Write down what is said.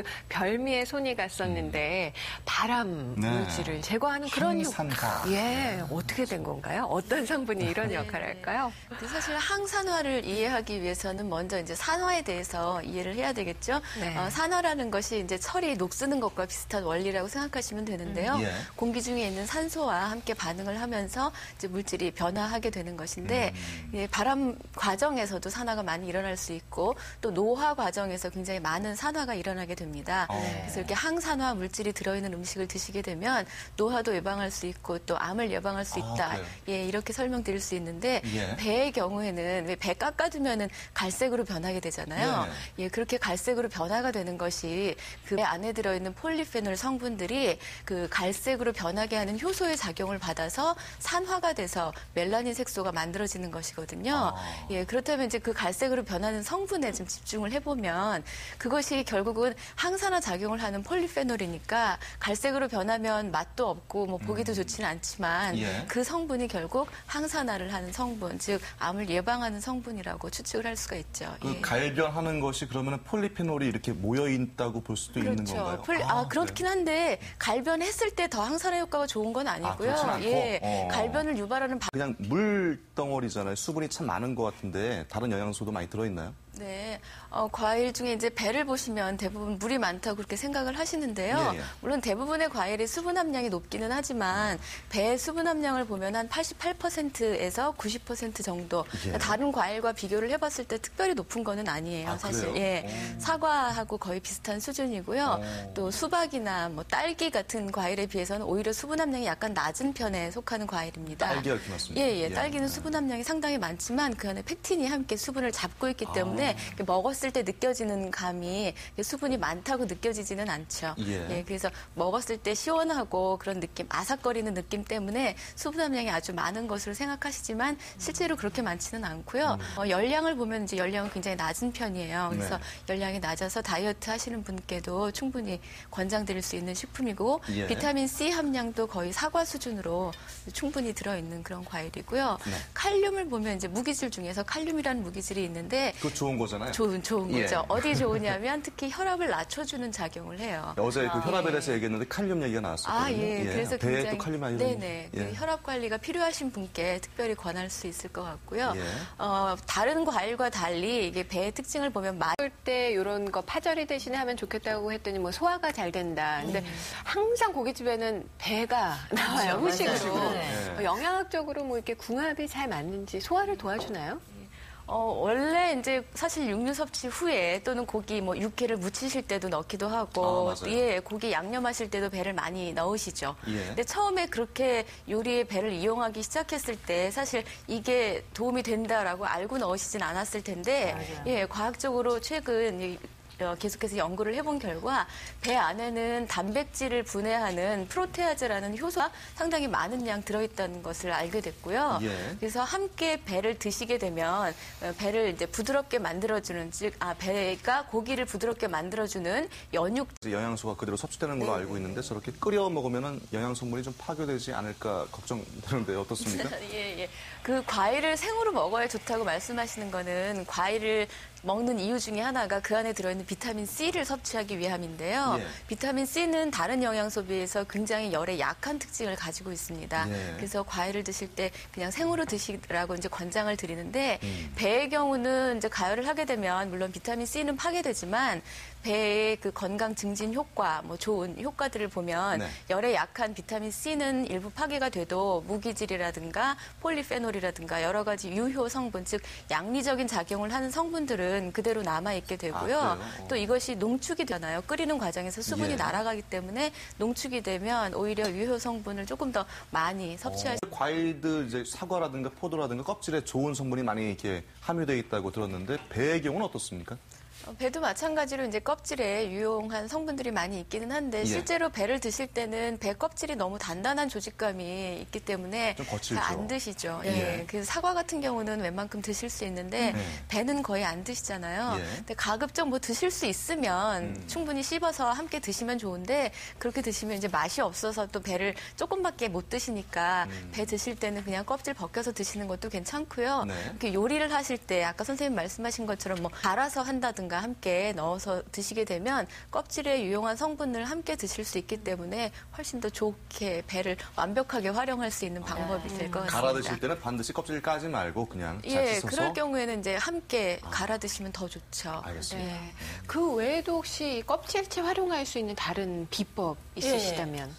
그 별미에 손이 갔었는데 발암 물질을 제거하는 그런 항산화. 예, 어떻게 된 건가요? 어떤 성분이 이런 역할을 할까요? 사실 항산화를 이해하기 위해서는 먼저 이제 산화에 대해서 이해를 해야 되겠죠. 네. 산화라는 것이 이제 철이 녹쓰는 것과 비슷한 원리라고 생각하시면 되는데요. 예. 공기 중에 있는 산소와 함께 반응을 하면서 이제 물질이 변화하게 되는 것인데 예, 발암 과정에서도 산화가 많이 일어날 수 있고 또 노화 과정에서 굉장히 많은 산화가 일어나게 됩니다. 그래서 이렇게 항산화 물질이 들어있는 음식을 드시게 되면 노화도 예방할 수 있고 또 암을 예방할 수 있다. 그래요? 예, 이렇게 설명드릴 수 있는데 예. 배의 경우에는 왜 배 깎아두면은 갈색으로 변하게 되잖아요. 예, 그렇게 갈색으로 변화가 되는 것이 그 배 안에 들어있는 폴리페놀 성분들이 그 갈색으로 변하게 하는 효소의 작용을 받아서 산화가 돼서 멜라닌 색소가 만들어지는 것이거든요. 예, 그렇다면 이제 그 갈색으로 변하는 성분에 좀 집중을 해보면 그것이 결국은 항산화 작용을 하는 폴리페놀이니까 갈색으로 변하면 맛도 없고 뭐 보기도 좋지는 않지만 예. 그 성분이 결국 항산화를 하는 성분, 즉 암을 예방하는 성분이라고 추측을 할 수가 있죠. 그 예. 갈변하는 것이 그러면 폴리페놀이 이렇게 모여 있다고 볼 수도 있는 건가요? 그렇긴 한데 갈변했을 때 더 항산화 효과가 좋은 건 아니고요. 그렇진 않고? 예, 갈변을 유발하는 그냥 물덩어리잖아요. 수분이 참 많은 것 같은데 다른 영양소도 많이 들어있나요? 네, 과일 중에 이제 배를 보시면 대부분 물이 많다고 그렇게 생각을 하시는데요. 예, 예. 물론 대부분의 과일이 수분 함량이 높기는 하지만 배의 수분 함량을 보면 한 88%에서 90% 정도. 예. 다른 과일과 비교를 해봤을 때 특별히 높은 거는 아니에요, 사실. 그래요? 예, 사과하고 거의 비슷한 수준이고요. 또 수박이나 뭐 딸기 같은 과일에 비해서는 오히려 수분 함량이 약간 낮은 편에 속하는 과일입니다. 딸기가 이렇게 많습니다. 예, 딸기는 수분 함량이 상당히 많지만 그 안에 펙틴이 함께 수분을 잡고 있기 때문에 먹었을 때 느껴지는 감이 수분이 많다고 느껴지지는 않죠. 예. 그래서 먹었을 때 시원하고 그런 느낌, 아삭거리는 느낌 때문에 수분 함량이 아주 많은 것으로 생각하시지만 실제로 그렇게 많지는 않고요. 열량을 보면 이제 열량은 굉장히 낮은 편이에요. 그래서 열량이 낮아서 다이어트 하시는 분께도 충분히 권장드릴 수 있는 식품이고 예. 비타민 C 함량도 거의 사과 수준으로 충분히 들어있는 그런 과일이고요. 칼륨을 보면 이제 무기질 중에서 칼륨이라는 무기질이 있는데 그거 좋은 거잖아요. 좋은 예. 거죠. 어디 좋으냐면 특히 혈압을 낮춰주는 작용을 해요. 어제 그 혈압에 대해서 얘기했는데 칼륨 얘기가 나왔었거든요. 예. 그래서 배에 굉장히 또 칼륨 많이 네네. 예. 그 혈압 관리가 필요하신 분께 특별히 권할 수 있을 것 같고요. 예. 다른 과일과 달리 이게 배의 특징을 보면 먹을 때 이런 거 파절이 대신에 하면 좋겠다고 했더니 뭐 소화가 잘 된다. 근데 항상 고깃집에는 배가 나와요. 후식으로. 네. 영양학적으로 뭐 이렇게 궁합이 잘 맞는지 소화를 도와주나요? 원래 이제 사실 육류 섭취 후에 또는 고기 뭐 육회를 무치실 때도 넣기도 하고 맞아요. 예, 고기 양념하실 때도 배를 많이 넣으시죠. 예. 근데 처음에 그렇게 요리에 배를 이용하기 시작했을 때 사실 이게 도움이 된다라고 알고 넣으시진 않았을 텐데 예, 과학적으로 최근 계속해서 연구를 해본 결과 배 안에는 단백질을 분해하는 프로테아즈라는 효소가 상당히 많은 양 들어있다는 것을 알게 됐고요. 예. 그래서 함께 배를 드시게 되면 배를 이제 부드럽게 만들어주는 배가 고기를 부드럽게 만들어주는 연육 영양소가 그대로 섭취되는 걸로 알고 있는데 저렇게 끓여 먹으면 영양성분이 좀 파괴되지 않을까 걱정되는데 어떻습니까? 예. 그 과일을 생으로 먹어야 좋다고 말씀하시는 거는 과일을 먹는 이유 중에 하나가 그 안에 들어있는 비타민 C를 섭취하기 위함인데요. 예. 비타민 C는 다른 영양소에 비해서 굉장히 열에 약한 특징을 가지고 있습니다. 예. 그래서 과일을 드실 때 그냥 생으로 드시라고 이제 권장을 드리는데 배의 경우는 이제 가열을 하게 되면 물론 비타민 C는 파괴되지만 배의 그 건강 증진 효과, 뭐 좋은 효과들을 보면 열에 약한 비타민 C는 일부 파괴가 돼도 무기질이라든가 폴리페놀이라든가 여러 가지 유효 성분, 즉 양리적인 작용을 하는 성분들은 그대로 남아 있게 되고요. 또 이것이 농축이 되잖아요. 끓이는 과정에서 수분이 날아가기 때문에 농축이 되면 오히려 유효 성분을 조금 더 많이 섭취할 수 과일들 이제 사과라든가 포도라든가 껍질에 좋은 성분이 많이 이렇게 함유되어 있다고 들었는데 배의 경우는 어떻습니까? 배도 마찬가지로 이제 껍질에 유용한 성분들이 많이 있기는 한데 실제로 배를 드실 때는 배 껍질이 너무 단단한 조직감이 있기 때문에 좀 거칠죠. 잘 안 드시죠. 예. 그래서 사과 같은 경우는 웬만큼 드실 수 있는데 배는 거의 안 드시잖아요. 근데 가급적 뭐 드실 수 있으면 충분히 씹어서 함께 드시면 좋은데 그렇게 드시면 이제 맛이 없어서 또 배를 조금밖에 못 드시니까 배 드실 때는 그냥 껍질 벗겨서 드시는 것도 괜찮고요. 이렇게 요리를 하실 때 아까 선생님 말씀하신 것처럼 뭐 갈아서 한다든가 등과 함께 넣어서 드시게 되면 껍질에 유용한 성분을 함께 드실 수 있기 때문에 훨씬 더 좋게 배를 완벽하게 활용할 수 있는 방법이 될 것 같습니다. 갈아 드실 때는 반드시 껍질을 까지 말고 그냥 잘 씻어서. 그럴 경우에는 이제 함께 갈아 드시면 더 좋죠. 알겠습니다. 네. 그 외에도 혹시 껍질째 활용할 수 있는 다른 비법 있으시다면?